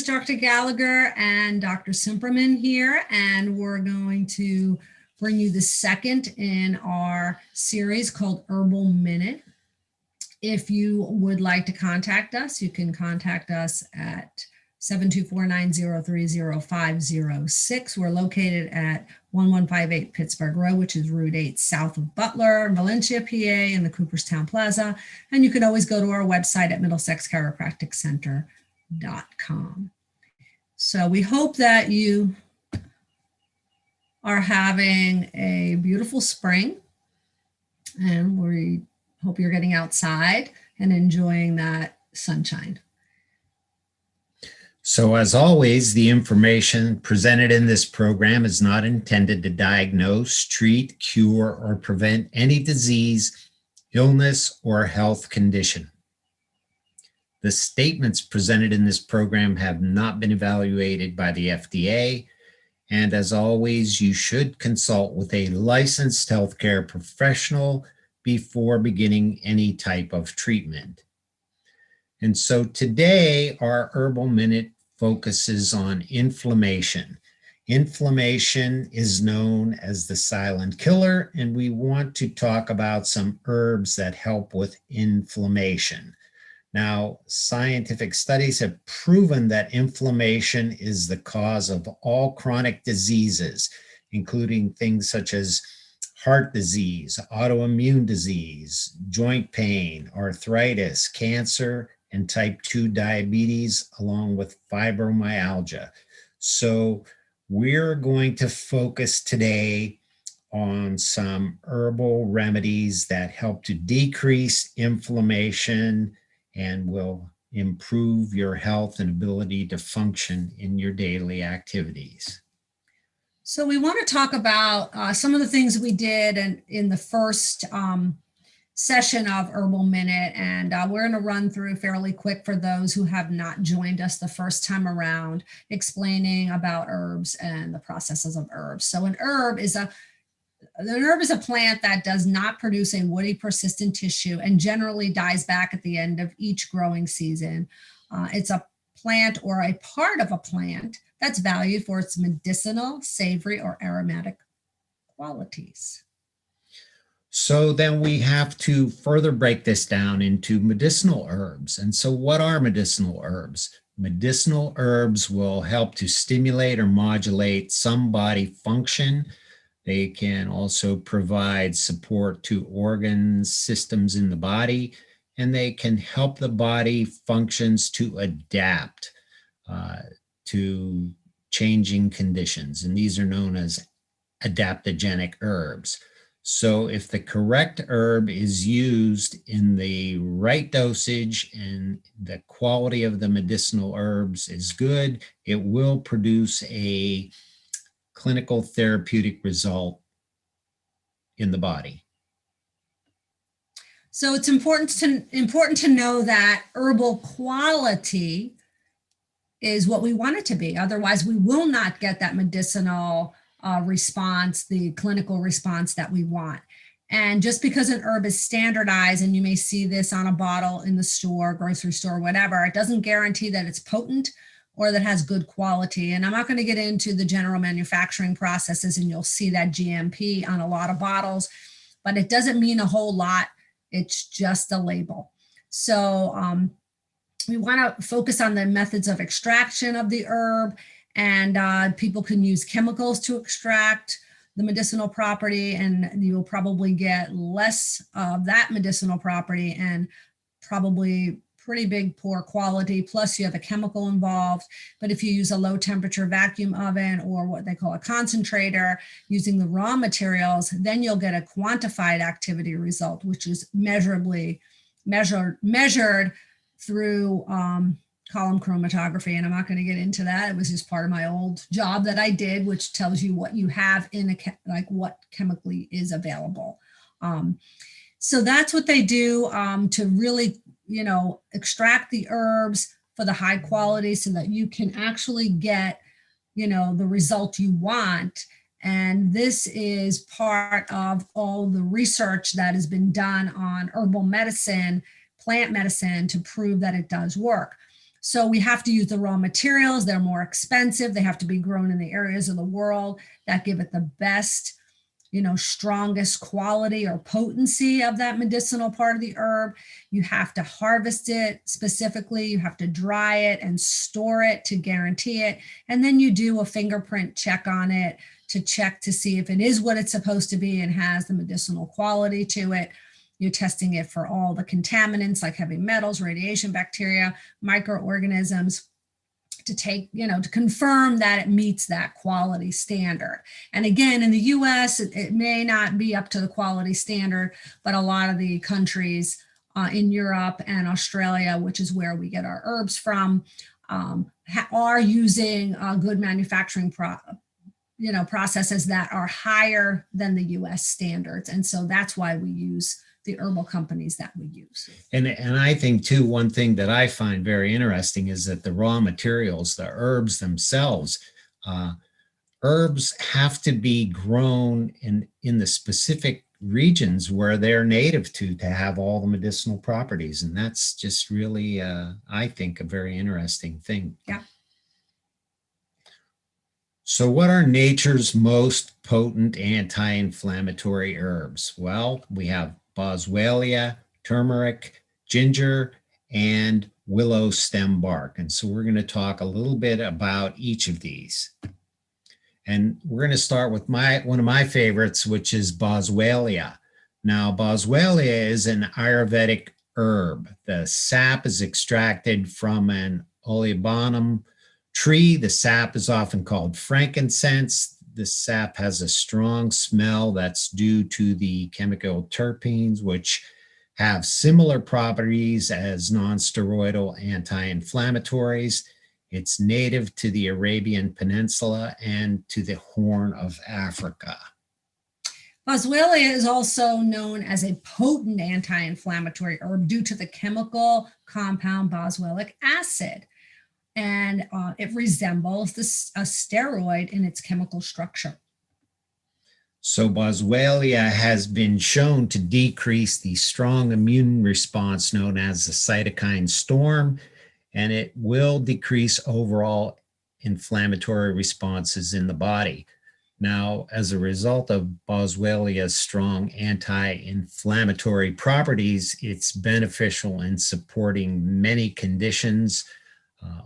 Dr. Gallagher and Dr. Simperman here, and we're going to bring you the second in our series called Herbal Minute. If you would like to contact us, you can contact us at 724-903-0506. We're located at 1158 Pittsburgh Road, which is Route 8 south of Butler, Valencia, PA, in the Cooperstown Plaza. And you can always go to our website at middlesexchiropracticcenter.com. So we hope that you are having a beautiful spring, and we hope you're getting outside and enjoying that sunshine. So as always, the information presented in this program is not intended to diagnose, treat, cure, or prevent any disease, illness, or health condition. The statements presented in this program have not been evaluated by the FDA, and as always, you should consult with a licensed healthcare professional before beginning any type of treatment. And so today, our Herbal Minute focuses on inflammation. Inflammation is known as the silent killer, and we want to talk about some herbs that help with inflammation. Now, scientific studies have proven that inflammation is the cause of all chronic diseases, including things such as heart disease, autoimmune disease, joint pain, arthritis, cancer, and type 2 diabetes, along with fibromyalgia. So we're going to focus today on some herbal remedies that help to decrease inflammation and will improve your health and ability to function in your daily activities. So we want to talk about some of the things we did in the first session of Herbal Minute, and we're going to run through fairly quick for those who have not joined us the first time around, explaining about herbs and the processes of herbs. So an herb is a plant that does not produce a woody, persistent tissue and generally dies back at the end of each growing season. It's a plant or a part of a plant that's valued for its medicinal, savory, or aromatic qualities. So then we have to further break this down into medicinal herbs. And so what are medicinal herbs? Medicinal herbs will help to stimulate or modulate some body function. They can also provide support to organs, systems in the body, and they can help the body functions to adapt to changing conditions. And these are known as adaptogenic herbs. So if the correct herb is used in the right dosage and the quality of the medicinal herbs is good, it will produce a clinical therapeutic result in the body. So it's important to know that herbal quality is what we want it to be. Otherwise, we will not get that medicinal response, the clinical response that we want. And just because an herb is standardized, and you may see this on a bottle in the store, grocery store, whatever, it doesn't guarantee that it's potent or that has good quality. And I'm not going to get into the general manufacturing processes, and you'll see that GMP on a lot of bottles, but it doesn't mean a whole lot. It's just a label. So we want to focus on the methods of extraction of the herb, and people can use chemicals to extract the medicinal property, and you'll probably get less of that medicinal property and probably pretty big poor quality, plus you have a chemical involved. But if you use a low temperature vacuum oven or what they call a concentrator using the raw materials, then you'll get a quantified activity result, which is measured through column chromatography. And I'm not going to get into that. It was just part of my old job that I did, which tells you what you have in what chemically is available. So that's what they do to really, extract the herbs for the high quality so that you can actually get, the result you want. And this is part of all the research that has been done on herbal medicine, plant medicine, to prove that it does work. So we have to use the raw materials. They're more expensive. They have to be grown in the areas of the world that give it the best, strongest quality or potency of that medicinal part of the herb. You have to harvest it specifically. You have to dry it and store it to guarantee it. And then you do a fingerprint check on it to check to see if it is what it's supposed to be and has the medicinal quality to it. You're testing it for all the contaminants like heavy metals, radiation, bacteria, microorganisms, to to confirm that it meets that quality standard. And again, in the US, it may not be up to the quality standard, but a lot of the countries in Europe and Australia, which is where we get our herbs from, are using good manufacturing processes that are higher than the US standards. And so that's why we use the herbal companies that we use. And I think too, one thing that I find very interesting is that the raw materials, the herbs themselves, herbs have to be grown in the specific regions where they're native to have all the medicinal properties. And that's just really, I think, a very interesting thing. Yeah. So what are nature's most potent anti-inflammatory herbs? Well, we have Boswellia, turmeric, ginger, and willow stem bark. And so we're going to talk a little bit about each of these. And we're going to start with one of my favorites, which is Boswellia. Now, Boswellia is an Ayurvedic herb. The sap is extracted from an Olibanum tree. The sap is often called frankincense. The sap has a strong smell that's due to the chemical terpenes, which have similar properties as non-steroidal anti-inflammatories. It's native to the Arabian Peninsula and to the Horn of Africa. Boswellia is also known as a potent anti-inflammatory herb due to the chemical compound boswellic acid. And it resembles a steroid in its chemical structure. So Boswellia has been shown to decrease the strong immune response known as the cytokine storm, and it will decrease overall inflammatory responses in the body. Now, as a result of Boswellia's strong anti-inflammatory properties, it's beneficial in supporting many conditions,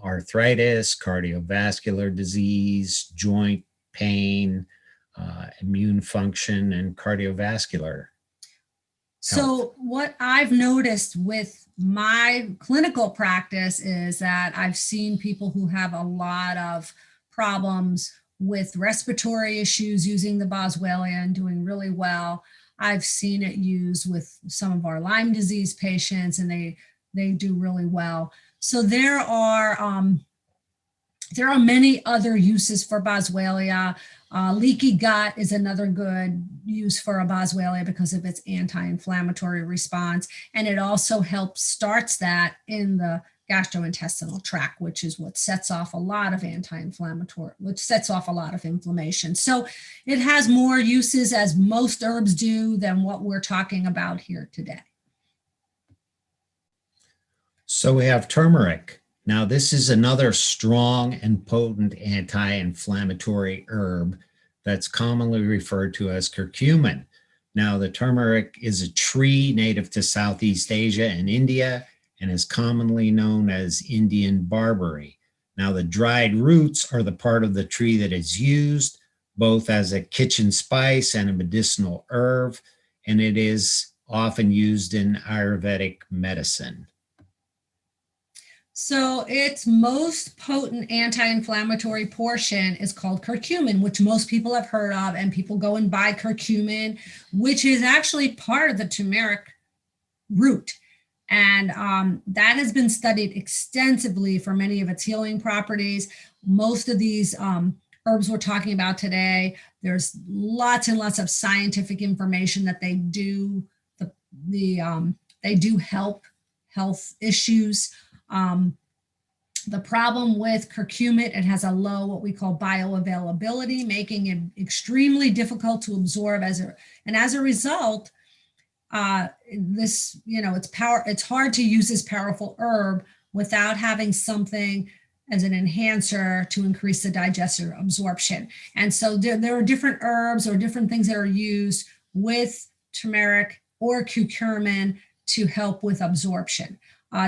arthritis, cardiovascular disease, joint pain, immune function, and cardiovascular health. So what I've noticed with my clinical practice is that I've seen people who have a lot of problems with respiratory issues using the Boswellia and doing really well. I've seen it used with some of our Lyme disease patients, and they do really well. So there are many other uses for Boswellia. Leaky gut is another good use for a Boswellia because of its anti-inflammatory response. And it also starts that in the gastrointestinal tract, which is what sets off a lot of inflammation. So it has more uses, as most herbs do, than what we're talking about here today. So we have turmeric. Now, this is another strong and potent anti-inflammatory herb that's commonly referred to as curcumin. Now, the turmeric is a tree native to Southeast Asia and India and is commonly known as Indian barberry. Now, the dried roots are the part of the tree that is used both as a kitchen spice and a medicinal herb, and it is often used in Ayurvedic medicine. So its most potent anti-inflammatory portion is called curcumin, which most people have heard of, and people go and buy curcumin, which is actually part of the turmeric root. And that has been studied extensively for many of its healing properties. Most of these herbs we're talking about today, there's lots and lots of scientific information that they do help health issues. The problem with curcumin, it has a low, what we call bioavailability, making it extremely difficult to absorb as a result, it's hard to use this powerful herb without having something as an enhancer to increase the digestive absorption. And so there are different herbs or different things that are used with turmeric or curcumin to help with absorption.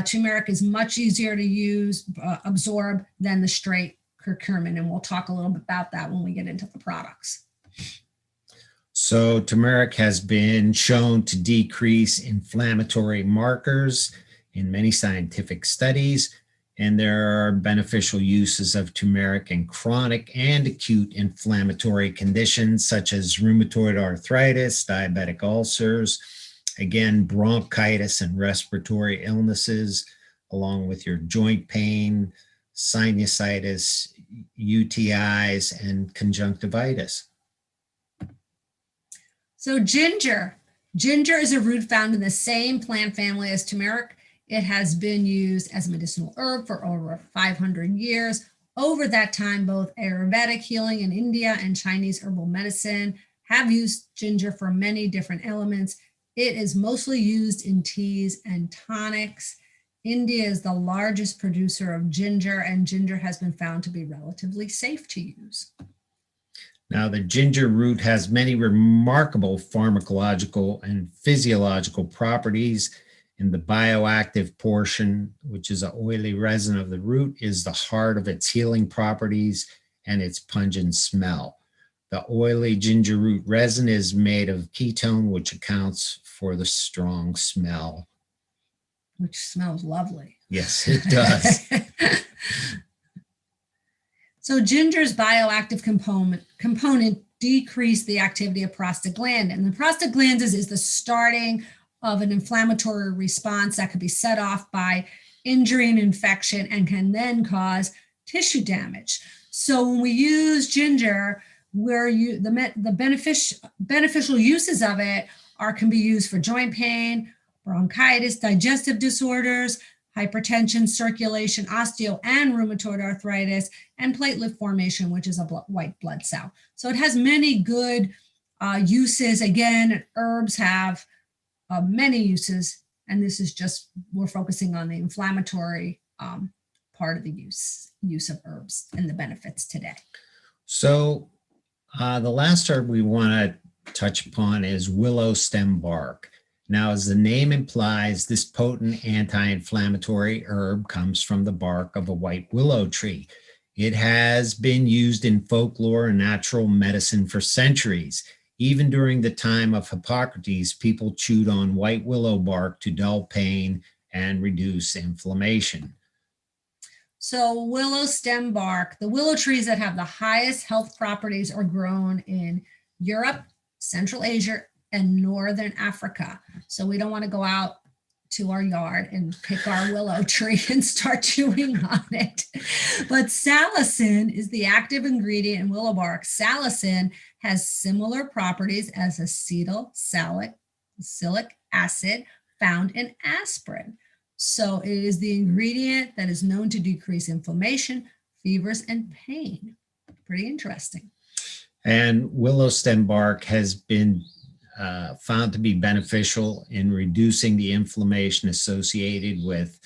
Turmeric is much easier to use, absorb than the straight curcumin. And we'll talk a little bit about that when we get into the products. So turmeric has been shown to decrease inflammatory markers in many scientific studies, and there are beneficial uses of turmeric in chronic and acute inflammatory conditions such as rheumatoid arthritis, diabetic ulcers, again, bronchitis and respiratory illnesses, along with your joint pain, sinusitis, UTIs, and conjunctivitis. So ginger. Ginger is a root found in the same plant family as turmeric. It has been used as a medicinal herb for over 500 years. Over that time, both Ayurvedic healing in India and Chinese herbal medicine have used ginger for many different elements. It is mostly used in teas and tonics. India is the largest producer of ginger, and ginger has been found to be relatively safe to use. Now, the ginger root has many remarkable pharmacological and physiological properties. In the bioactive portion, which is an oily resin of the root, is the heart of its healing properties and its pungent smell. The oily ginger root resin is made of ketone, which accounts for the strong smell. Which smells lovely. Yes, it does. So ginger's bioactive component decrease the activity of prostaglandin. And the prostaglandin is the starting of an inflammatory response that could be set off by injury and infection and can then cause tissue damage. So when we use ginger, the beneficial uses of it can be used for joint pain, bronchitis, digestive disorders, hypertension, circulation, osteo and rheumatoid arthritis, and platelet formation, which is a white blood cell. So it has many good uses. Again, herbs have many uses, and this is just, we're focusing on the inflammatory part of the use of herbs and the benefits today. So the last herb we want to touch upon is willow stem bark. Now, as the name implies, this potent anti-inflammatory herb comes from the bark of a white willow tree. It has been used in folklore and natural medicine for centuries. Even during the time of Hippocrates, people chewed on white willow bark to dull pain and reduce inflammation. So willow stem bark, the willow trees that have the highest health properties are grown in Europe, Central Asia, and Northern Africa. So we don't want to go out to our yard and pick our willow tree and start chewing on it. But salicin is the active ingredient in willow bark. Salicin has similar properties as acetylsalicylic acid found in aspirin. So it is the ingredient that is known to decrease inflammation, fevers, and pain. Pretty interesting. And willow stem bark has been found to be beneficial in reducing the inflammation associated with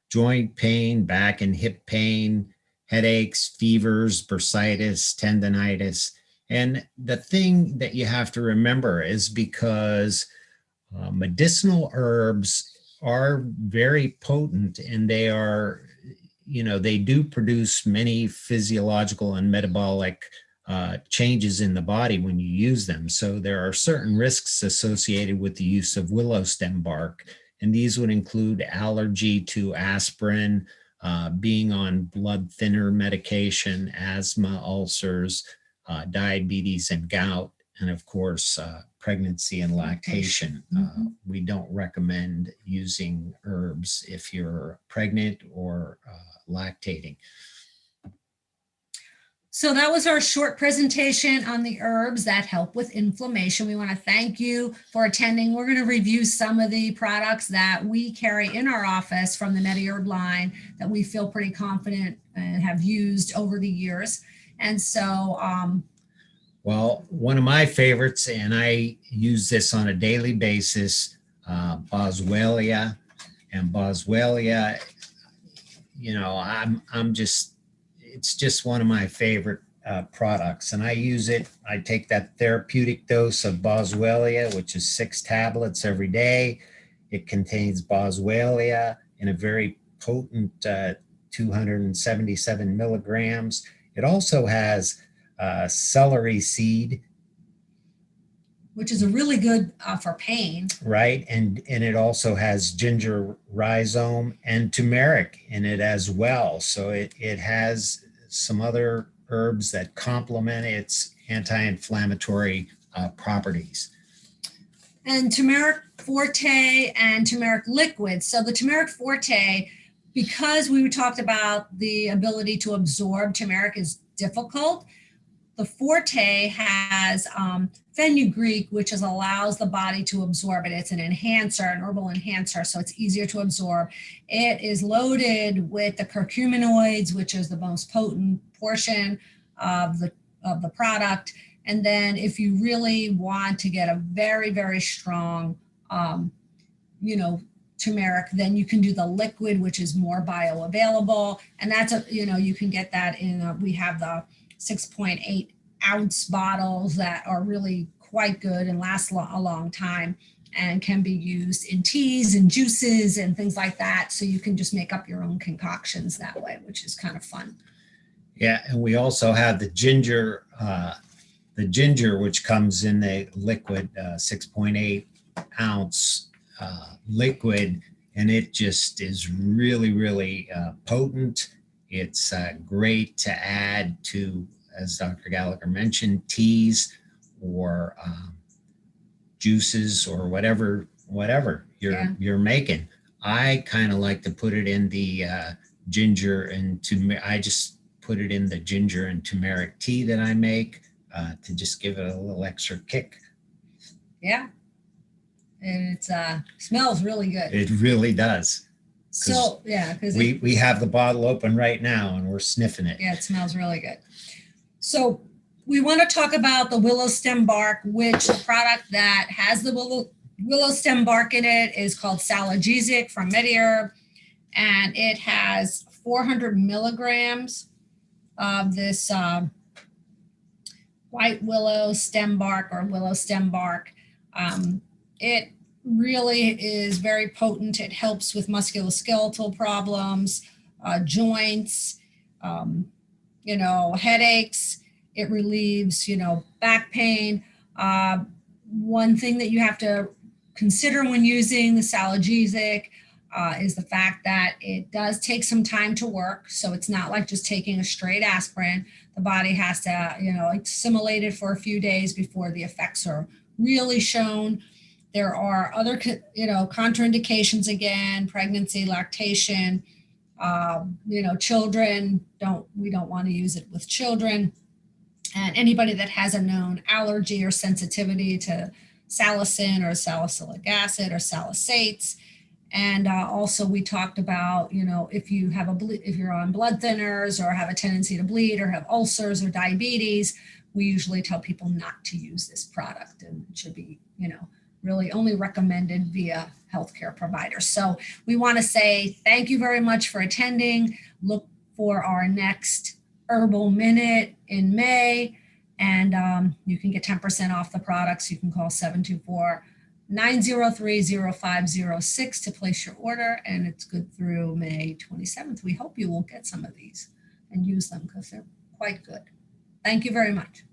joint pain, back and hip pain, headaches, fevers, bursitis, tendonitis. And the thing that you have to remember is because medicinal herbs are very potent, and they are, they do produce many physiological and metabolic changes in the body when you use them. So there are certain risks associated with the use of willow stem bark, and these would include allergy to aspirin, being on blood thinner medication, asthma, ulcers, diabetes and gout, and of course, pregnancy and lactation. We don't recommend using herbs if you're pregnant or lactating. So that was our short presentation on the herbs that help with inflammation. We want to thank you for attending. We're going to review some of the products that we carry in our office from the MediHerb line that we feel pretty confident and have used over the years. And so, well, one of my favorites, and I use this on a daily basis, Boswellia. And Boswellia it's just one of my favorite products, and I use it. I take that therapeutic dose of Boswellia, which is 6 tablets every day. It contains Boswellia in a very potent 277 milligrams. It also has celery seed, which is a really good for pain. right? And it also has ginger rhizome and turmeric in it as well. So it has some other herbs that complement its anti-inflammatory properties. And Tumeric Forte and Tumeric Liquid. So the Tumeric Forte, because we talked about the ability to absorb turmeric is difficult, the Forte has fenugreek, which allows the body to absorb it. It's an enhancer, an herbal enhancer, so it's easier to absorb. It is loaded with the curcuminoids, which is the most potent portion of the product. And then if you really want to get a very, very strong, turmeric, then you can do the liquid, which is more bioavailable. And that's, you can get that in, we have the 6.8 ounce bottles that are really quite good and last a long time and can be used in teas and juices and things like that. So you can just make up your own concoctions that way, which is kind of fun. Yeah, and we also have the ginger, which comes in the liquid 6.8 ounce liquid, and it just is really, really potent. It's great to add to, as Dr. Gallagher mentioned, teas or juices or whatever you're making. I kind of like to put it in the ginger and I just put it in the ginger and turmeric tea that I make to just give it a little extra kick. Yeah. And it smells really good. It really does. So, yeah. Because we have the bottle open right now and we're sniffing it. Yeah, it smells really good. So we want to talk about the willow stem bark, which the product that has the willow stem bark in it is called Salagesic from MediHerb. And it has 400 milligrams of this white willow stem bark or willow stem bark. It really is very potent. It helps with musculoskeletal problems, joints, headaches. It relieves, back pain. One thing that you have to consider when using the Salagesic is the fact that it does take some time to work. So it's not like just taking a straight aspirin. The body has to, assimilate it for a few days before the effects are really shown. There are other, contraindications again, pregnancy, lactation, children, we don't want to use it with children. And anybody that has a known allergy or sensitivity to salicin or salicylic acid or salicylates. And also we talked about, if you have if you're on blood thinners or have a tendency to bleed or have ulcers or diabetes, we usually tell people not to use this product, and it should be, really only recommended via healthcare providers. So we want to say thank you very much for attending. Look for our next Herbal Minute in May, and you can get 10% off the products. You can call 724-903-0506 to place your order, and it's good through May 27th. We hope you will get some of these and use them because they're quite good. Thank you very much.